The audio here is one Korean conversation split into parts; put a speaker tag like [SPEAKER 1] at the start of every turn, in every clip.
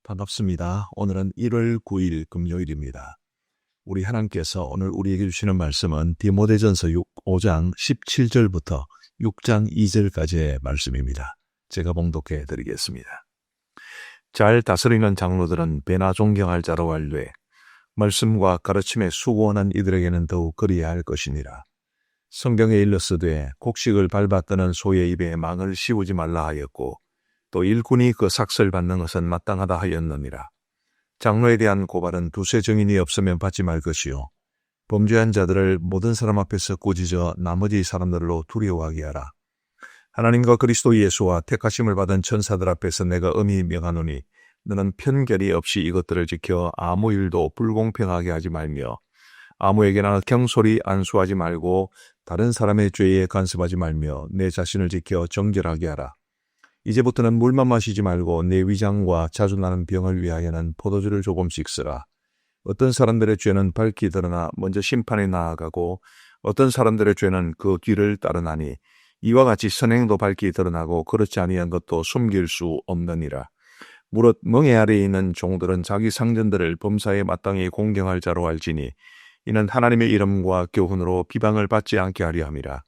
[SPEAKER 1] 반갑습니다. 오늘은 1월 9일 금요일입니다. 우리 하나님께서 오늘 우리에게 주시는 말씀은 디모데전서 5장 17절부터 6장 2절까지의 말씀입니다. 제가 봉독해 드리겠습니다. 잘 다스리는 장로들은 배나 존경할 자로 알되 말씀과 가르침에 수고하는 이들에게는 더욱 그리해야 할 것이니라. 성경에 일렀으되 곡식을 밟아뜨는 소의 입에 망을 씌우지 말라 하였고 또 일꾼이 그 삭설 받는 것은 마땅하다 하였느니라. 장로에 대한 고발은 두세 증인이 없으면 받지 말 것이요 범죄한 자들을 모든 사람 앞에서 꾸짖어 나머지 사람들로 두려워하게 하라. 하나님과 그리스도 예수와 택하심을 받은 천사들 앞에서 내가 엄히 명하노니 너는 편결이 없이 이것들을 지켜 아무 일도 불공평하게 하지 말며 아무에게나 경솔히 안수하지 말고 다른 사람의 죄에 간섭하지 말며 내 자신을 지켜 정결하게 하라. 이제부터는 물만 마시지 말고 내 위장과 자주 나는 병을 위하여는 포도주를 조금씩 쓰라. 어떤 사람들의 죄는 밝히 드러나 먼저 심판에 나아가고 어떤 사람들의 죄는 그 뒤를 따르나니 이와 같이 선행도 밝히 드러나고 그렇지 아니한 것도 숨길 수 없느니라. 무릇 멍에 아래에 있는 종들은 자기 상전들을 범사에 마땅히 공경할 자로 알지니 이는 하나님의 이름과 교훈으로 비방을 받지 않게 하려 함이라.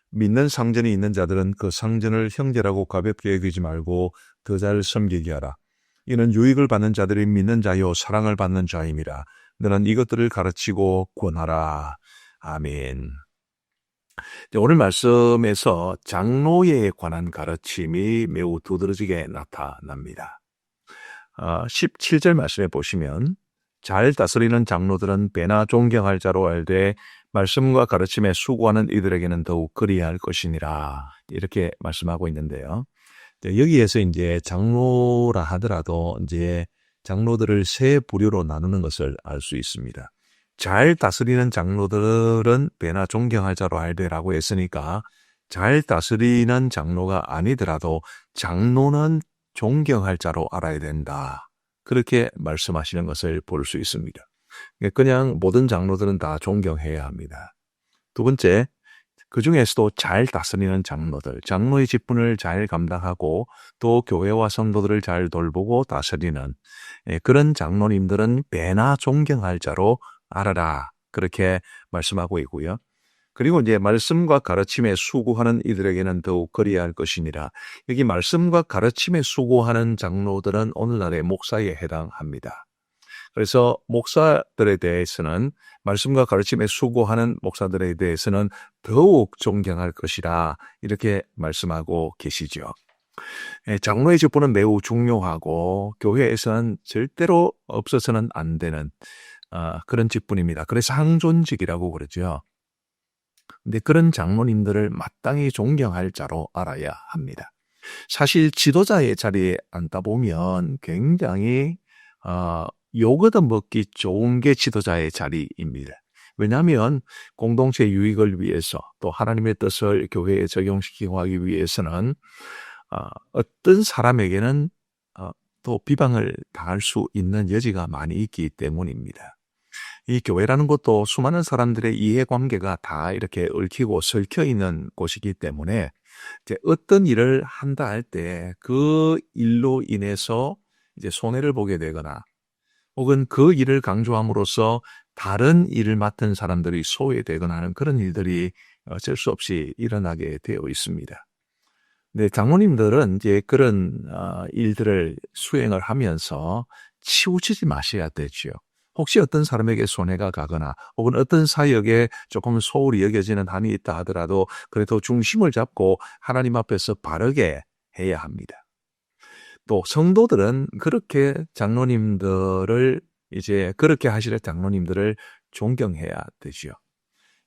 [SPEAKER 1] 믿는 상전이 있는 자들은 그 상전을 형제라고 가볍게 여기지 말고 더 잘 섬기게 하라. 이는 유익을 받는 자들이 믿는 자요 사랑을 받는 자임이라. 너는 이것들을 가르치고 권하라. 아멘. 오늘 말씀에서 장로에 관한 가르침이 매우 두드러지게 나타납니다. 17절 말씀에 보시면 잘 다스리는 장로들은 배나 존경할 자로 알되 말씀과 가르침에 수고하는 이들에게는 더욱 그리해야 할 것이니라. 이렇게 말씀하고 있는데요. 여기에서 이제 장로라 하더라도 이제 장로들을 세 부류로 나누는 것을 알 수 있습니다. 잘 다스리는 장로들은 배나 존경할 자로 알되라고 했으니까 잘 다스리는 장로가 아니더라도 장로는 존경할 자로 알아야 된다. 그렇게 말씀하시는 것을 볼 수 있습니다. 그냥 모든 장로들은 다 존경해야 합니다. 두 번째, 그 중에서도 잘 다스리는 장로들, 장로의 직분을 잘 감당하고 또 교회와 성도들을 잘 돌보고 다스리는 그런 장로님들은 배나 존경할 자로 알아라. 그렇게 말씀하고 있고요. 그리고 이제 말씀과 가르침에 수고하는 이들에게는 더욱 그리해야 할 것이니라. 여기 말씀과 가르침에 수고하는 장로들은 오늘날의 목사에 해당합니다. 그래서 목사들에 대해서는 말씀과 가르침에 수고하는 목사들에 대해서는 더욱 존경할 것이라 이렇게 말씀하고 계시죠. 장로의 직분은 매우 중요하고 교회에서는 절대로 없어서는 안 되는 그런 직분입니다. 그래서 상존직이라고 그러죠. 근데 그런 장로님들을 마땅히 존경할 자로 알아야 합니다. 사실 지도자의 자리에 앉다 보면 굉장히 욕 얻어먹기 좋은 게 지도자의 자리입니다. 왜냐하면 공동체 유익을 위해서 또 하나님의 뜻을 교회에 적용시키고 하기 위해서는 어떤 사람에게는 또 비방을 당할 수 있는 여지가 많이 있기 때문입니다. 이 교회라는 것도 수많은 사람들의 이해관계가 다 이렇게 얽히고 설켜 있는 곳이기 때문에 이제 어떤 일을 한다 할 때 그 일로 인해서 이제 손해를 보게 되거나 혹은 그 일을 강조함으로써 다른 일을 맡은 사람들이 소외되거나 하는 그런 일들이 어쩔 수 없이 일어나게 되어 있습니다. 근데 장로님들은 이제 그런 일들을 수행을 하면서 치우치지 마셔야 되죠. 혹시 어떤 사람에게 손해가 가거나 혹은 어떤 사역에 조금 소홀히 여겨지는 한이 있다 하더라도 그래도 중심을 잡고 하나님 앞에서 바르게 해야 합니다. 또 성도들은 그렇게 장로님들을 이제 그렇게 하시는 장로님들을 존경해야 되죠.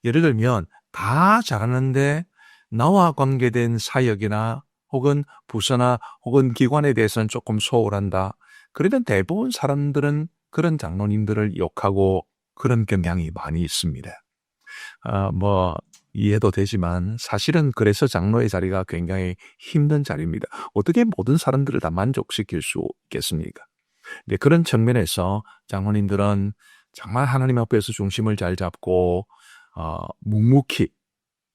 [SPEAKER 1] 예를 들면 다 잘하는데 나와 관계된 사역이나 혹은 부서나 혹은 기관에 대해서는 조금 소홀한다. 그러면 대부분 사람들은 그런 장로님들을 욕하고 그런 경향이 많이 있습니다. 이해도 되지만 사실은 그래서 장로의 자리가 굉장히 힘든 자리입니다. 어떻게 모든 사람들을 다 만족시킬 수 있겠습니까? 근데 그런 측면에서 장로님들은 정말 하나님 앞에서 중심을 잘 잡고 묵묵히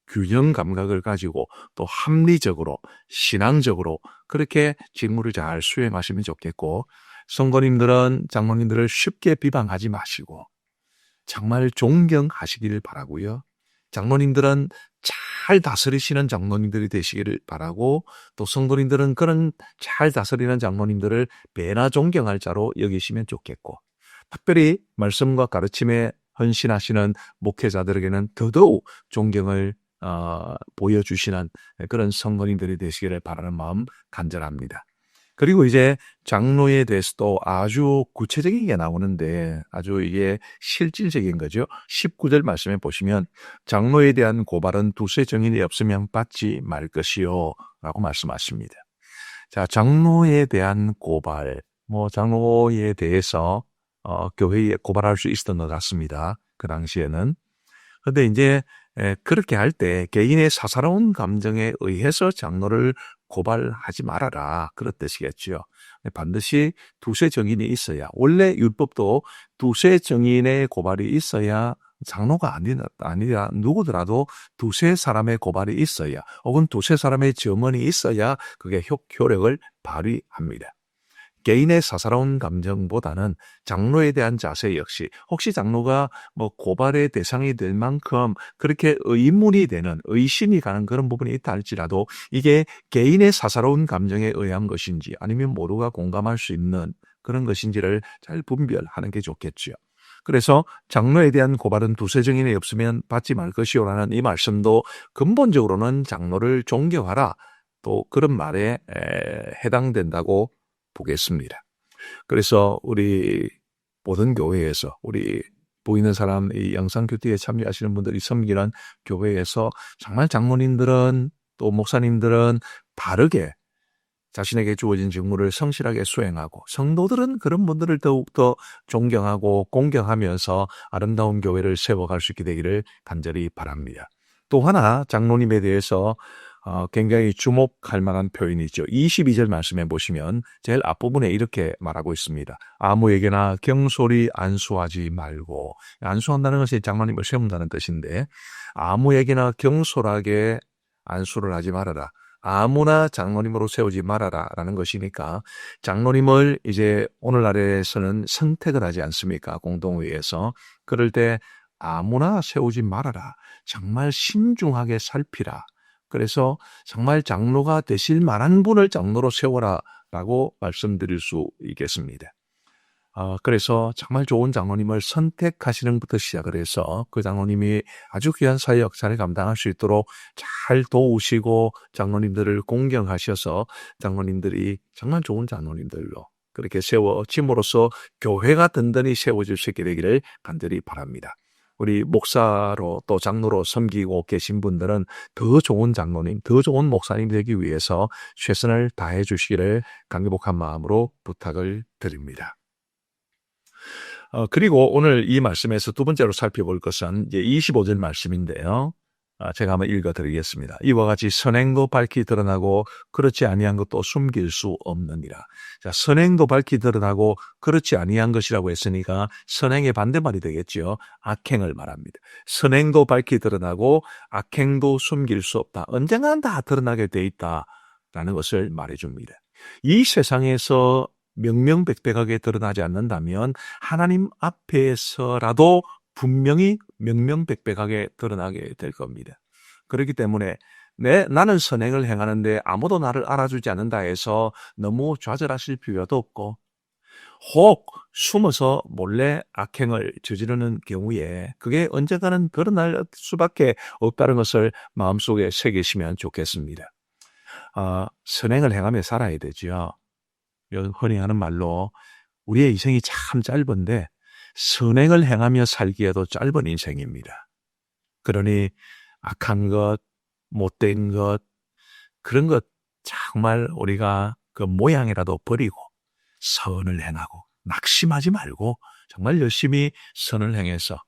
[SPEAKER 1] 균형 감각을 가지고 또 합리적으로 신앙적으로 그렇게 직무를 잘 수행하시면 좋겠고, 성도님들은 장로님들을 쉽게 비방하지 마시고 정말 존경하시기를 바라고요. 장로님들은 잘 다스리시는 장로님들이 되시기를 바라고, 또 성도님들은 그런 잘 다스리는 장로님들을 배나 존경할 자로 여기시면 좋겠고, 특별히 말씀과 가르침에 헌신하시는 목회자들에게는 더더욱 존경을 보여주시는 그런 성도님들이 되시기를 바라는 마음 간절합니다. 그리고 이제 장로에 대해서도 아주 구체적인 게 나오는데 아주 이게 실질적인 거죠. 19절 말씀에 보시면 장로에 대한 고발은 두세 정인이 없으면 받지 말 것이요 라고 말씀하십니다. 자, 장로에 대한 고발, 장로에 대해서 교회에 고발할 수 있었던 것 같습니다. 그 당시에는. 근데 이제 그렇게 할 때 개인의 사사로운 감정에 의해서 장로를 고발하지 말아라, 그런 뜻이겠죠. 반드시 두세 정인이 있어야, 원래 율법도 두세 정인의 고발이 있어야, 장로가 아니라 누구더라도 두세 사람의 고발이 있어야, 혹은 두세 사람의 증언이 있어야 그게 효력을 발휘합니다. 개인의 사사로운 감정보다는 장로에 대한 자세 역시, 혹시 장로가 고발의 대상이 될 만큼 그렇게 의문이 되는, 의심이 가는 그런 부분이 있다 할지라도 이게 개인의 사사로운 감정에 의한 것인지 아니면 모두가 공감할 수 있는 그런 것인지를 잘 분별하는 게 좋겠죠. 그래서 장로에 대한 고발은 두세 정인이 없으면 받지 말 것이요라는 이 말씀도 근본적으로는 장로를 존경하라, 또 그런 말에 해당된다고 보겠습니다. 그래서 우리 모든 교회에서, 우리 보이는 사람, 이 영상교티에 참여하시는 분들이 섬기는 교회에서 정말 장로님들은 또 목사님들은 바르게 자신에게 주어진 직무를 성실하게 수행하고, 성도들은 그런 분들을 더욱더 존경하고 공경하면서 아름다운 교회를 세워갈 수 있게 되기를 간절히 바랍니다. 또 하나 장로님에 대해서 굉장히 주목할 만한 표현이죠. 22절 말씀해 보시면 제일 앞부분에 이렇게 말하고 있습니다. 아무에게나 경솔히 안수하지 말고, 안수한다는 것이 장로님을 세운다는 뜻인데, 아무에게나 경솔하게 안수를 하지 말아라, 아무나 장로님으로 세우지 말아라 라는 것이니까, 장로님을 이제 오늘날에서는 선택을 하지 않습니까? 공동회에서. 그럴 때 아무나 세우지 말아라, 정말 신중하게 살피라, 그래서 정말 장로가 되실 만한 분을 장로로 세워라 라고 말씀드릴 수 있겠습니다. 그래서 정말 좋은 장로님을 선택하시는 것부터 시작을 해서 그 장로님이 아주 귀한 사회 역사를 감당할 수 있도록 잘 도우시고 장로님들을 공경하셔서 장로님들이 정말 좋은 장로님들로 그렇게 세워짐으로써 교회가 든든히 세워질 수 있게 되기를 간절히 바랍니다. 우리 목사로 또 장로로 섬기고 계신 분들은 더 좋은 장로님, 더 좋은 목사님 되기 위해서 최선을 다해 주시기를 간곡한 마음으로 부탁을 드립니다. 그리고 오늘 이 말씀에서 두 번째로 살펴볼 것은 이제 25절 말씀인데요. 제가 한번 읽어드리겠습니다. 이와 같이 선행도 밝히 드러나고 그렇지 아니한 것도 숨길 수 없느니라. 자, 선행도 밝히 드러나고 그렇지 아니한 것이라고 했으니까 선행의 반대말이 되겠죠. 악행을 말합니다. 선행도 밝히 드러나고 악행도 숨길 수 없다. 언젠간 다 드러나게 돼 있다라는 것을 말해줍니다. 이 세상에서 명명백백하게 드러나지 않는다면 하나님 앞에서라도 분명히 명명백백하게 드러나게 될 겁니다. 그렇기 때문에 나는 선행을 행하는데 아무도 나를 알아주지 않는다 해서 너무 좌절하실 필요도 없고, 혹 숨어서 몰래 악행을 저지르는 경우에 그게 언젠가는 드러날 수밖에 없다는 것을 마음속에 새기시면 좋겠습니다. 선행을 행하며 살아야 되죠. 흔히 하는 말로 우리의 인생이 참 짧은데 선행을 행하며 살기에도 짧은 인생입니다. 그러니 악한 것, 못된 것, 그런 것 정말 우리가 그 모양이라도 버리고 선을 행하고 낙심하지 말고 정말 열심히 선을 행해서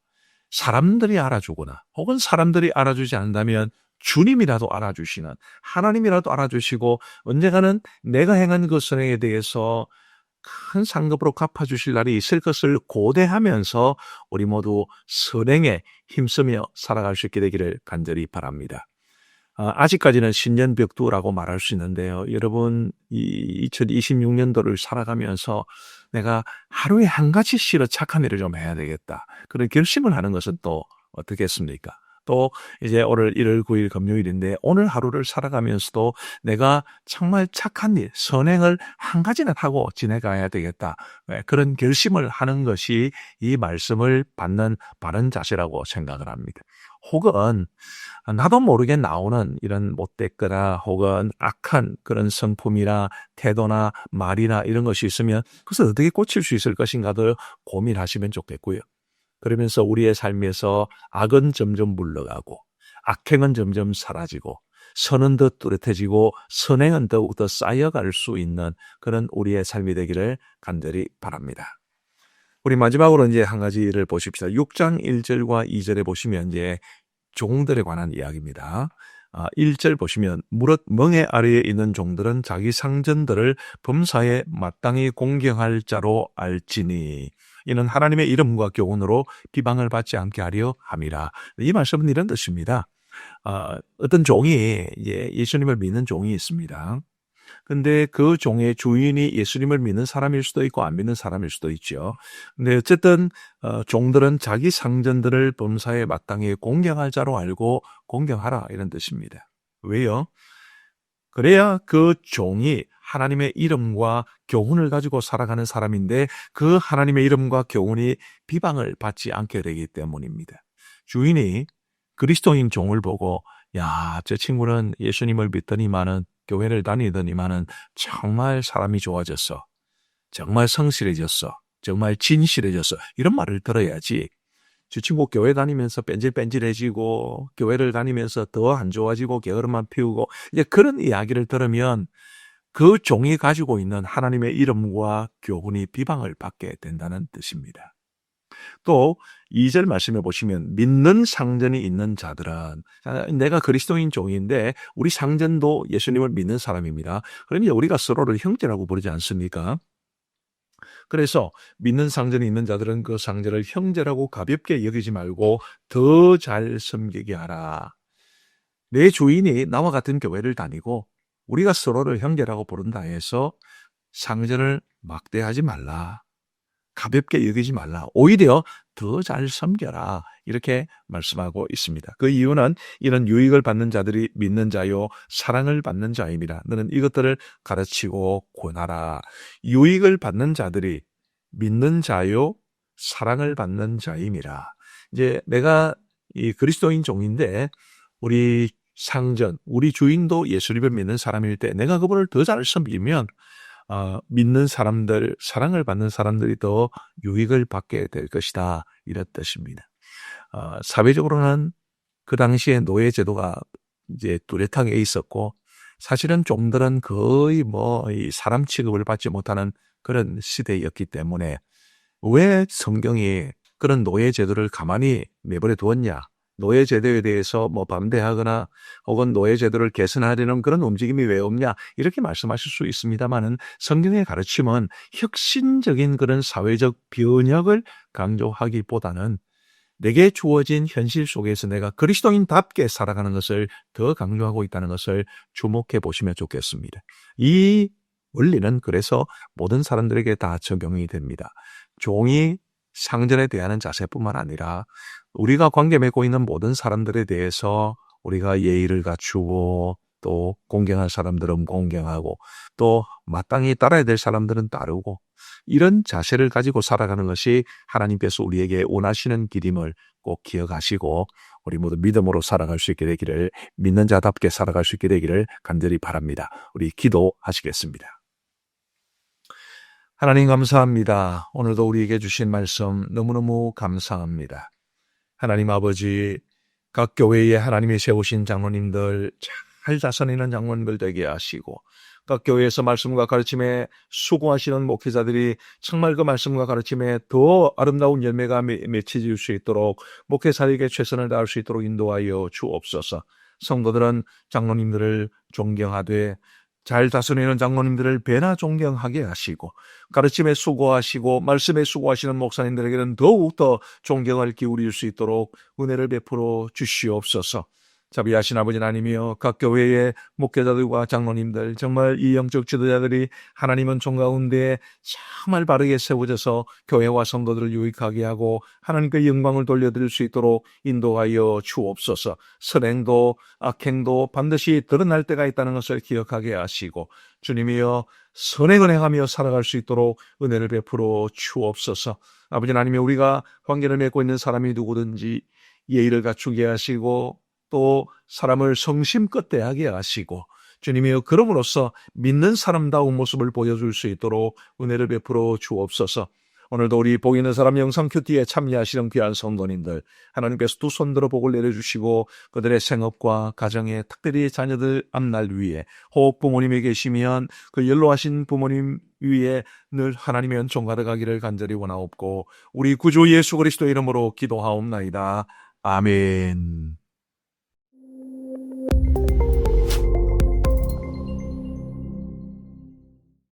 [SPEAKER 1] 사람들이 알아주거나 혹은 사람들이 알아주지 않는다면 주님이라도 알아주시는, 하나님이라도 알아주시고 언젠가는 내가 행한 그 선행에 대해서 큰 상급으로 갚아주실 날이 있을 것을 고대하면서 우리 모두 선행에 힘쓰며 살아갈 수 있게 되기를 간절히 바랍니다. 아직까지는 신년벽두라고 말할 수 있는데요. 여러분, 이 2026년도를 살아가면서 내가 하루에 한 가지씩은 착한 일을 좀 해야 되겠다. 그런 결심을 하는 것은 또 어떻겠습니까? 또 이제 오늘 1월 9일 금요일인데 오늘 하루를 살아가면서도 내가 정말 착한 일, 선행을 한 가지는 하고 지내가야 되겠다. 그런 결심을 하는 것이 이 말씀을 받는 바른 자세라고 생각을 합니다. 혹은 나도 모르게 나오는 이런 못됐거나 혹은 악한 그런 성품이나 태도나 말이나 이런 것이 있으면 그것을 어떻게 고칠 수 있을 것인가도 고민하시면 좋겠고요. 그러면서 우리의 삶에서 악은 점점 물러가고 악행은 점점 사라지고 선은 더 뚜렷해지고 선행은 더욱 더 쌓여갈 수 있는 그런 우리의 삶이 되기를 간절히 바랍니다. 우리 마지막으로 이제 한 가지를 보십시다. 6장 1절과 2절에 보시면 이제 종들에 관한 이야기입니다. 1절 보시면 무릇 멍에 아래에 있는 종들은 자기 상전들을 범사에 마땅히 공경할 자로 알지니 이는 하나님의 이름과 교훈으로 비방을 받지 않게 하려 함이라. 이 말씀은 이런 뜻입니다. 어떤 종이 예수님을 믿는 종이 있습니다. 근데 그 종의 주인이 예수님을 믿는 사람일 수도 있고 안 믿는 사람일 수도 있죠. 근데 어쨌든 종들은 자기 상전들을 범사에 마땅히 공경할 자로 알고 공경하라 이런 뜻입니다. 왜요? 그래야 그 종이 하나님의 이름과 교훈을 가지고 살아가는 사람인데 그 하나님의 이름과 교훈이 비방을 받지 않게 되기 때문입니다. 주인이 그리스도인 종을 보고 야, 저 친구는 예수님을 믿더니만은 교회를 다니더니만은 정말 사람이 좋아졌어. 정말 성실해졌어. 정말 진실해졌어. 이런 말을 들어야지. 저 친구 교회 다니면서 뺀질뺀질해지고 교회를 다니면서 더 안 좋아지고 게으름만 피우고 이제 그런 이야기를 들으면 그 종이 가지고 있는 하나님의 이름과 교훈이 비방을 받게 된다는 뜻입니다. 또 2절 말씀해 보시면 믿는 상전이 있는 자들은 내가 그리스도인 종인데 우리 상전도 예수님을 믿는 사람입니다. 그러면 우리가 서로를 형제라고 부르지 않습니까? 그래서 믿는 상전이 있는 자들은 그 상전을 형제라고 가볍게 여기지 말고 더 잘 섬기게 하라. 내 주인이 나와 같은 교회를 다니고 우리가 서로를 형제라고 부른다 해서 상전을 막대하지 말라. 가볍게 여기지 말라. 오히려 더 잘 섬겨라. 이렇게 말씀하고 있습니다. 그 이유는 이런 유익을 받는 자들이 믿는 자요 사랑을 받는 자입니다. 너는 이것들을 가르치고 권하라. 유익을 받는 자들이 믿는 자요 사랑을 받는 자임이라. 이제 내가 이 그리스도인 종인데 우리 상전, 우리 주인도 예수님을 믿는 사람일 때 내가 그분을 더 잘 섬기면 믿는 사람들, 사랑을 받는 사람들이 더 유익을 받게 될 것이다. 이런 뜻입니다. 사회적으로는 그 당시에 노예 제도가 이제 뚜렷하게 있었고, 사실은 종들은 거의 이 사람 취급을 받지 못하는 그런 시대였기 때문에 왜 성경이 그런 노예 제도를 가만히 내버려 두었냐? 노예 제도에 대해서 반대하거나 혹은 노예 제도를 개선하려는 그런 움직임이 왜 없냐 이렇게 말씀하실 수 있습니다만은 성경의 가르침은 혁신적인 그런 사회적 변혁을 강조하기보다는 내게 주어진 현실 속에서 내가 그리스도인답게 살아가는 것을 더 강조하고 있다는 것을 주목해 보시면 좋겠습니다. 이 원리는 그래서 모든 사람들에게 다 적용이 됩니다. 종이 상전에 대하는 자세뿐만 아니라 우리가 관계 맺고 있는 모든 사람들에 대해서 우리가 예의를 갖추고 또 공경할 사람들은 공경하고 또 마땅히 따라야 될 사람들은 따르고 이런 자세를 가지고 살아가는 것이 하나님께서 우리에게 원하시는 길임을 꼭 기억하시고 우리 모두 믿음으로 살아갈 수 있게 되기를 믿는 자답게 살아갈 수 있게 되기를 간절히 바랍니다. 우리 기도하시겠습니다. 하나님 감사합니다. 오늘도 우리에게 주신 말씀 너무너무 감사합니다. 하나님 아버지, 각 교회에 하나님이 세우신 장로님들 잘 다스리는 장로님들 되게 하시고 각 교회에서 말씀과 가르침에 수고하시는 목회자들이 정말 그 말씀과 가르침에 더 아름다운 열매가 맺혀질 수 있도록 목회사에게 최선을 다할 수 있도록 인도하여 주옵소서. 성도들은 장로님들을 존경하되 잘 다스리는 장로님들을 배나 존경하게 하시고 가르침에 수고하시고 말씀에 수고하시는 목사님들에게는 더욱더 존경을 기울일 수 있도록 은혜를 베풀어 주시옵소서. 자비하신 아버지 하나님이여, 각 교회의 목회자들과 장로님들, 정말 이 영적 지도자들이 하나님은 종 가운데 정말 바르게 세워져서 교회와 성도들을 유익하게 하고 하나님께 영광을 돌려드릴 수 있도록 인도하여 주옵소서. 선행도 악행도 반드시 드러날 때가 있다는 것을 기억하게 하시고 주님이여, 선행을 행하며 살아갈 수 있도록 은혜를 베풀어 주옵소서. 아버지 하나님이 우리가 관계를 맺고 있는 사람이 누구든지 예의를 갖추게 하시고 또 사람을 성심껏 대하게 하시고 주님이여, 그럼으로써 믿는 사람다운 모습을 보여줄 수 있도록 은혜를 베풀어 주옵소서. 오늘도 우리 복 있는 사람 영상 큐티에 참여하시는 귀한 성도님들, 하나님께서 두 손 들어 복을 내려주시고 그들의 생업과 가정에, 특별히 자녀들 앞날 위에, 혹 부모님이 계시면 그 연로하신 부모님 위에 늘 하나님의 은총 가득하기를 간절히 원하옵고 우리 구주 예수 그리스도의 이름으로 기도하옵나이다. 아멘.